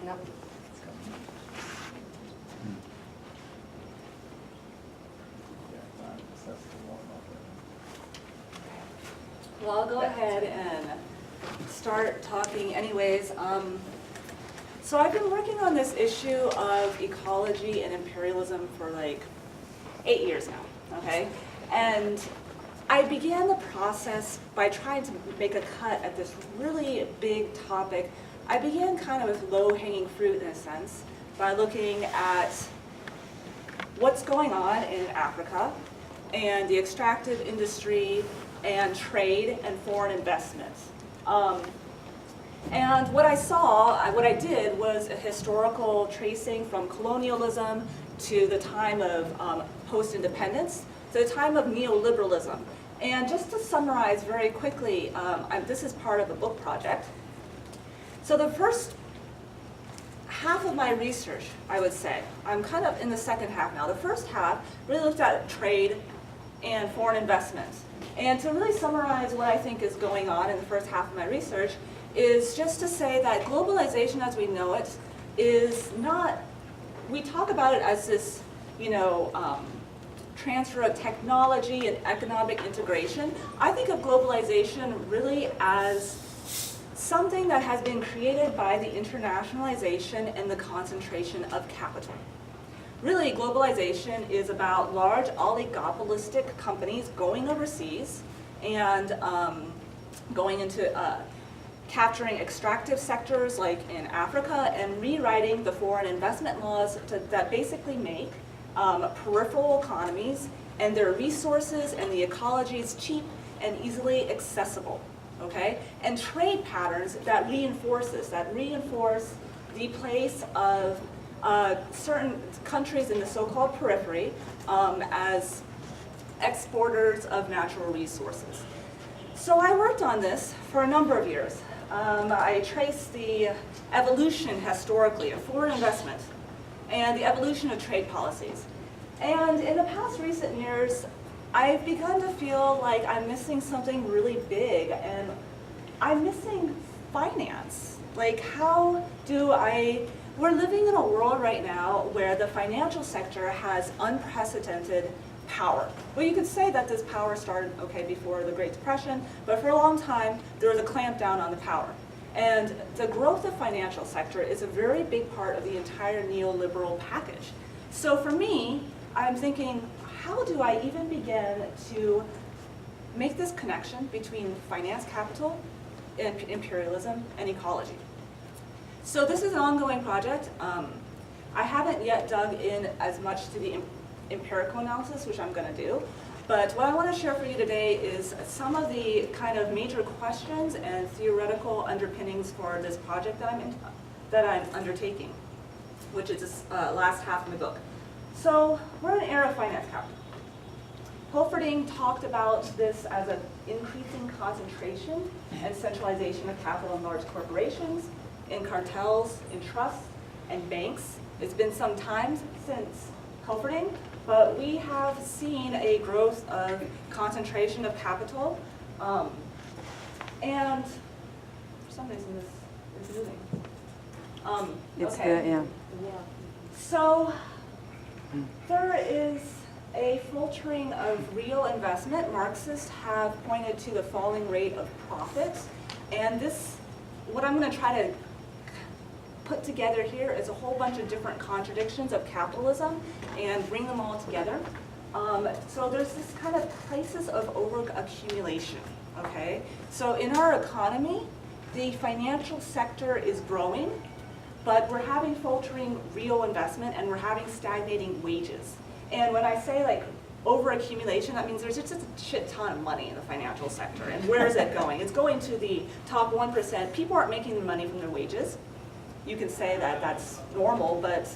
No. Well, I'll go ahead and start talking anyways. So I've been working on this issue of ecology and imperialism for like 8 years now, okay? And I began the process by trying to make a cut at this really big topic. I began kind of with low-hanging fruit in a sense by looking at what's going on in Africa and the extractive industry and trade and foreign investments. And what I did was a historical tracing from colonialism to the time of post-independence to the time of neoliberalism. And just to summarize very quickly, this is part of a book project. So the first half of my research, I would say, I'm kind of in the second half now. The first half really looked at trade and foreign investments. And to really summarize what I think is going on in the first half of my research is just to say that globalization as we know it is not, we talk about it as this, transfer of technology and economic integration. I think of globalization really as something that has been created by the internationalization and the concentration of capital. Really, globalization is about large oligopolistic companies going overseas and going into capturing extractive sectors like in Africa and rewriting the foreign investment laws that basically make peripheral economies and their resources and the ecologies cheap and easily accessible. Okay? And trade patterns that reinforce this, that reinforce the place of certain countries in the so-called periphery as exporters of natural resources. So I worked on this for a number of years. I traced the evolution historically of foreign investment and the evolution of trade policies. And in the past recent years, I've begun to feel like I'm missing something really big, and I'm missing finance. Like, how do we're living in a world right now where the financial sector has unprecedented power. Well, you could say that this power started, before the Great Depression, but for a long time, there was a clampdown on the power. And the growth of financial sector is a very big part of the entire neoliberal package. So for me, I'm thinking, how do I even begin to make this connection between finance capital, and imperialism, and ecology? So this is an ongoing project. I haven't yet dug in as much to the empirical analysis, which I'm going to do. But what I want to share for you today is some of the kind of major questions and theoretical underpinnings for this project that I'm undertaking, which is this last half of the book. So we're in an era of finance capital. Holfording talked about this as an increasing concentration and centralization of capital in large corporations, in cartels, in trusts, and banks. It's been some time since Holfording, but we have seen a growth of concentration of capital, and for some reason this is moving. It's okay. the, yeah. So there is a filtering of real investment. Marxists have pointed to the falling rate of profit, and this, what I'm going to try to put together here is a whole bunch of different contradictions of capitalism and bring them all together. So there's this kind of crisis of overaccumulation, okay? So in our economy, the financial sector is growing, but we're having faltering real investment and we're having stagnating wages. And when I say like overaccumulation, that means there's just a shit ton of money in the financial sector. And where is that going? It's going to the top 1%. People aren't making their money from their wages. You can say that that's normal, but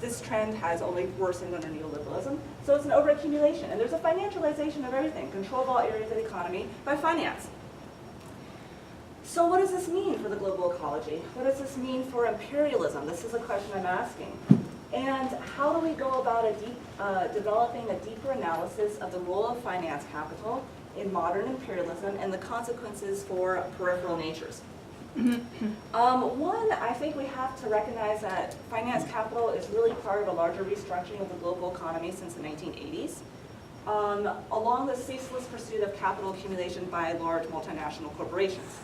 this trend has only worsened under neoliberalism. So it's an overaccumulation. And there's a financialization of everything, control of all areas of the economy by finance. So what does this mean for the global ecology? What does this mean for imperialism? This is a question I'm asking. And how do we go about developing a deeper analysis of the role of finance capital in modern imperialism and the consequences for peripheral natures? One, I think we have to recognize that finance capital is really part of a larger restructuring of the global economy since the 1980s, along the ceaseless pursuit of capital accumulation by large multinational corporations.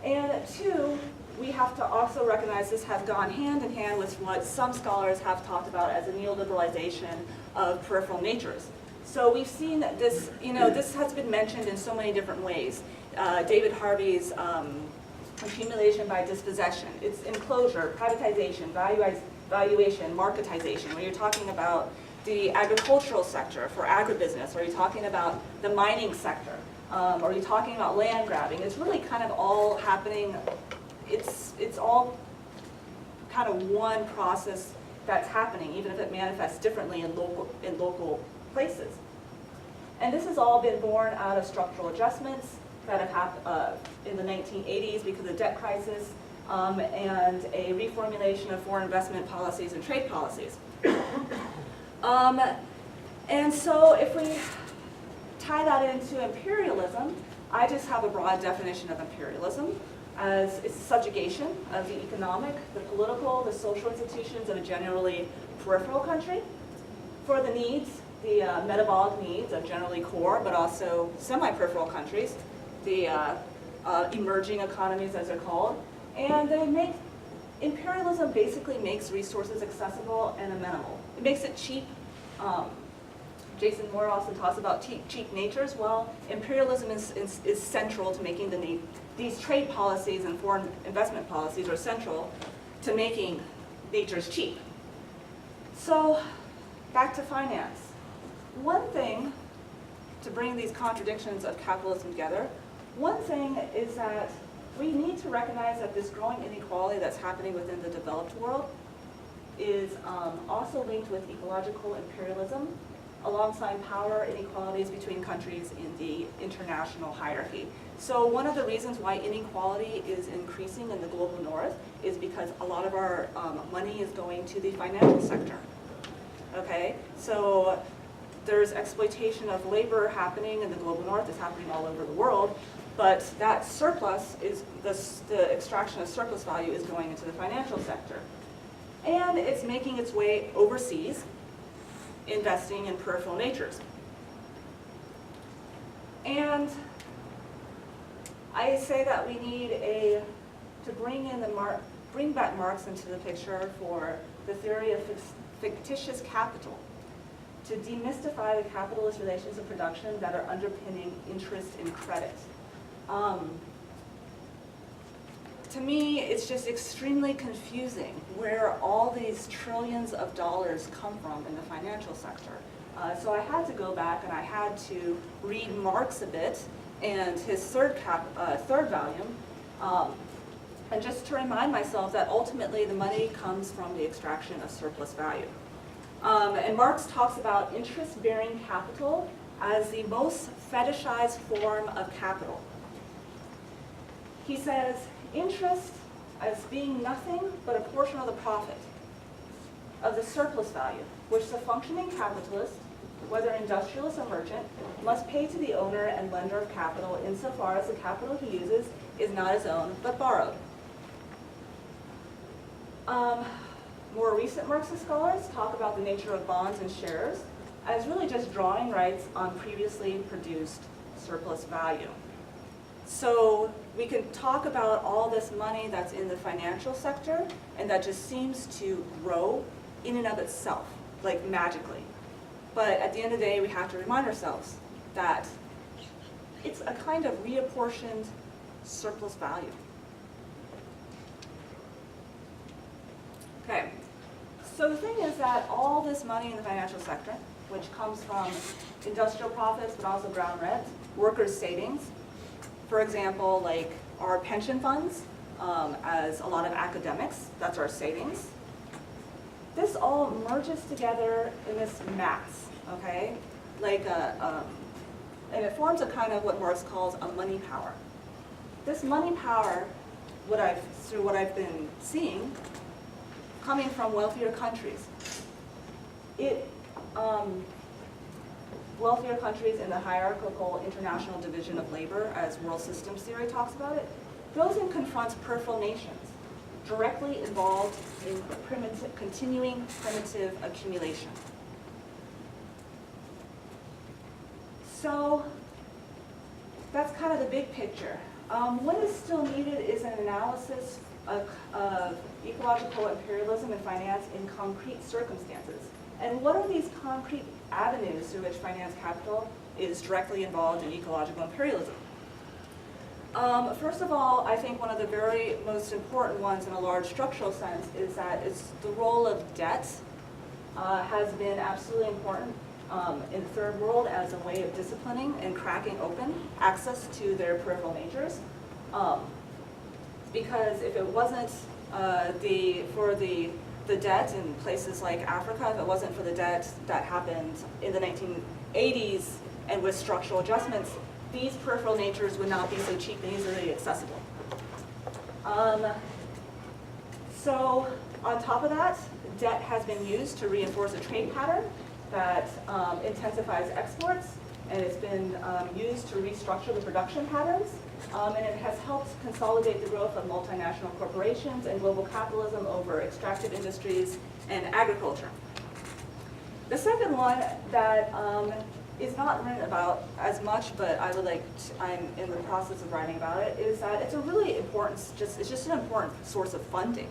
And two, we have to also recognize this has gone hand in hand with what some scholars have talked about as a neoliberalization of peripheral natures. So we've seen this, this has been mentioned in so many different ways. David Harvey's accumulation by dispossession, it's enclosure, privatization, valuation, marketization, where you're talking about the agricultural sector for agribusiness, or you're talking about the mining sector, or you're talking about land grabbing. It's really kind of all happening, it's all kind of one process that's happening, even if it manifests differently in local places. And this has all been born out of structural adjustments that have happened in the 1980s because of the debt crisis, and a reformulation of foreign investment policies and trade policies. And so if we tie that into imperialism, I just have a broad definition of imperialism as it's subjugation of the economic, the political, the social institutions of a generally peripheral country for the needs, the metabolic needs of generally core, but also semi-peripheral countries, the emerging economies as they're called. And imperialism basically makes resources accessible and amenable. It makes it cheap. Jason Moore also talks about cheap natures. Well, imperialism is central to making these trade policies and foreign investment policies are central to making natures cheap. So back to finance. One thing, to bring these contradictions of capitalism together, one thing is that we need to recognize that this growing inequality that's happening within the developed world is also linked with ecological imperialism, alongside power inequalities between countries in the international hierarchy. So one of the reasons why inequality is increasing in the global north is because a lot of our money is going to the financial sector. Okay, so there's exploitation of labor happening in the global north, it's happening all over the world, but that surplus is, the extraction of surplus value is going into the financial sector. And it's making its way overseas, investing in peripheral natures. And I say that we need to bring back Marx into the picture for the theory of fictitious capital, to demystify the capitalist relations of production that are underpinning interest and credit. To me, it's just extremely confusing where all these trillions of dollars come from in the financial sector. So I had to go back and I had to read Marx a bit and his third volume, and just to remind myself that ultimately the money comes from the extraction of surplus value. And Marx talks about interest-bearing capital as the most fetishized form of capital. He says, interest as being nothing but a portion of the profit of the surplus value, which the functioning capitalist, whether industrialist or merchant, must pay to the owner and lender of capital insofar as the capital he uses is not his own, but borrowed. More recent Marxist scholars talk about the nature of bonds and shares as really just drawing rights on previously produced surplus value. So we can talk about all this money that's in the financial sector and that just seems to grow in and of itself, like magically. But at the end of the day, we have to remind ourselves that it's a kind of reapportioned surplus value. Okay, so the thing is that all this money in the financial sector, which comes from industrial profits, but also ground rent, workers' savings, for example, like our pension funds, as a lot of academics, that's our savings. This all merges together in this mass, okay? Like and it forms a kind of what Marx calls a money power. This money power, through what I've been seeing, coming from wealthier countries. Wealthier countries in the hierarchical international division of labor, as world systems theory talks about it, goes and confronts peripheral nations, directly involved in continuing primitive accumulation. So that's kind of the big picture. What is still needed is an analysis of ecological imperialism and finance in concrete circumstances. And what are these concrete avenues through which finance capital is directly involved in ecological imperialism? First of all, I think one of the very most important ones in a large structural sense is that the role of debt has been absolutely important in the third world as a way of disciplining and cracking open access to their peripheral natures. Because if it wasn't for the debt in places like Africa, if it wasn't for the debt that happened in the 1980s and with structural adjustments, these peripheral natures would not be so cheap and easily accessible. So on top of that, debt has been used to reinforce a trade pattern that intensifies exports, and it's been used to restructure the production patterns, and it has helped consolidate the growth of multinational corporations and global capitalism over extractive industries and agriculture. The second one that is not written about as much, but I'm in the process of writing about it, is that it's a really important, it's just an important source of funding.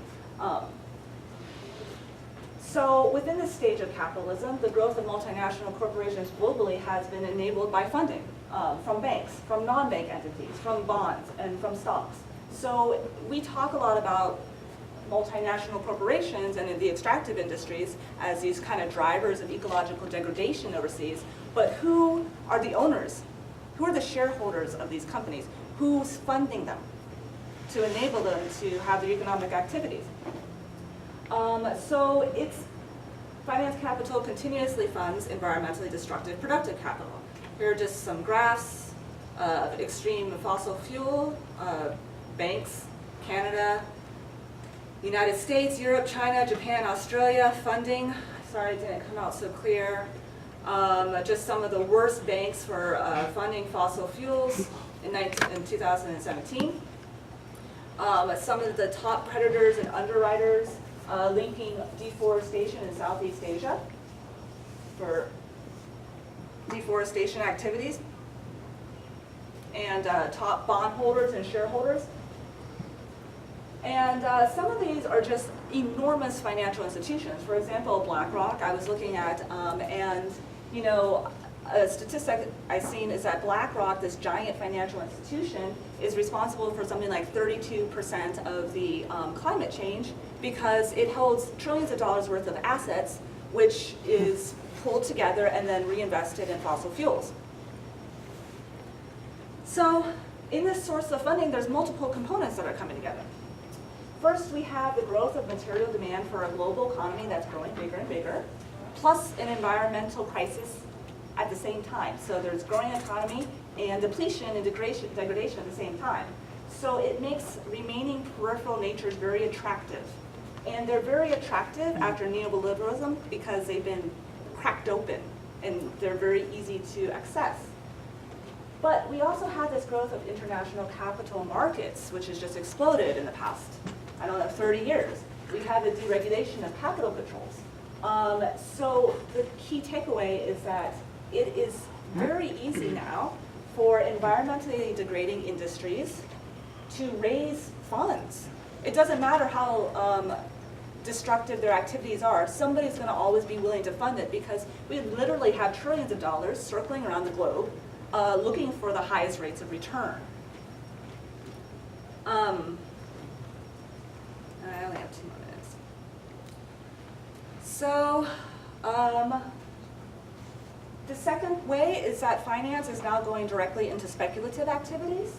So within this stage of capitalism, the growth of multinational corporations globally has been enabled by funding from banks, from non-bank entities, from bonds, and from stocks. So we talk a lot about multinational corporations and in the extractive industries as these kind of drivers of ecological degradation overseas, but who are the owners? Who are the shareholders of these companies? Who's funding them to enable them to have their economic activities? So finance capital continuously funds environmentally destructive productive capital. Here are just some graphs of extreme fossil fuel, banks, Canada, United States, Europe, China, Japan, Australia, funding. Sorry it didn't come out so clear. Just some of the worst banks for funding fossil fuels in 2017. Some of the top predators and underwriters linking deforestation in Southeast Asia for deforestation activities, and top bondholders and shareholders. And some of these are just enormous financial institutions. For example, BlackRock, I was looking at, and you know, a statistic I've seen is that BlackRock, this giant financial institution, is responsible for something like 32% of the climate change because it holds trillions of dollars worth of assets, which is pulled together and then reinvested in fossil fuels. So in this source of funding, there's multiple components that are coming together. First, we have the growth of material demand for a global economy that's growing bigger and bigger, plus an environmental crisis at the same time. So there's growing economy and depletion and degradation at the same time. So it makes remaining peripheral natures very attractive. And they're very attractive after neoliberalism because they've been cracked open and they're very easy to access. But we also have this growth of international capital markets, which has just exploded in the past, 30 years. We have the deregulation of capital controls. So the key takeaway is that it is very easy now for environmentally degrading industries to raise funds. It doesn't matter how destructive their activities are, somebody's going to always be willing to fund it because we literally have trillions of dollars circling around the globe looking for the highest rates of return. I only have 2 more minutes. So the second way is that finance is now going directly into speculative activities.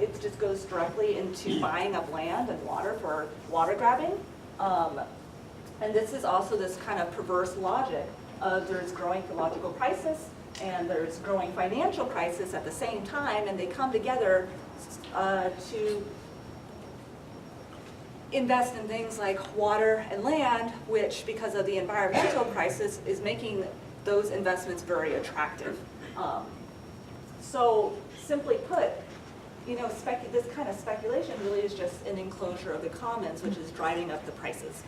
It just goes directly into buying up land and water for water grabbing. And this is also this kind of perverse logic of there's growing ecological crisis and there's growing financial crisis at the same time, and they come together to invest in things like water and land, which, because of the environmental crisis, is making those investments very attractive. So simply put, this kind of speculation really is just an enclosure of the commons, which is driving up the prices.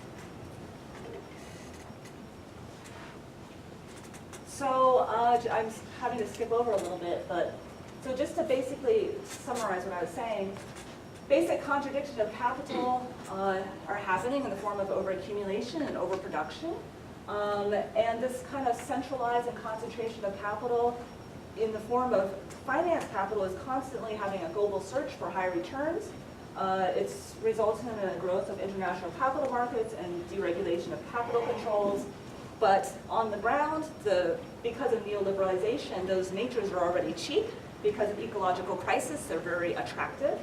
So I'm having to skip over a little bit, but so just to basically summarize what I was saying, basic contradictions of capital are happening in the form of overaccumulation and overproduction. And this kind of centralized and concentration of capital in the form of finance capital is constantly having a global search for high returns. It's resulting in a growth of international capital markets and deregulation of capital controls. But on the ground, because of neoliberalization, those natures are already cheap. Because of ecological crisis, they're very attractive.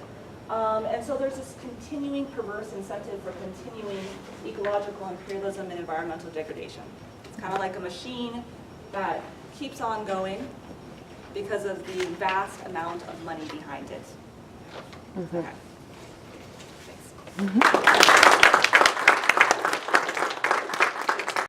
And so there's this continuing perverse incentive for continuing ecological imperialism and environmental degradation. It's kind of like a machine that keeps on going because of the vast amount of money behind it. Okay. Thanks.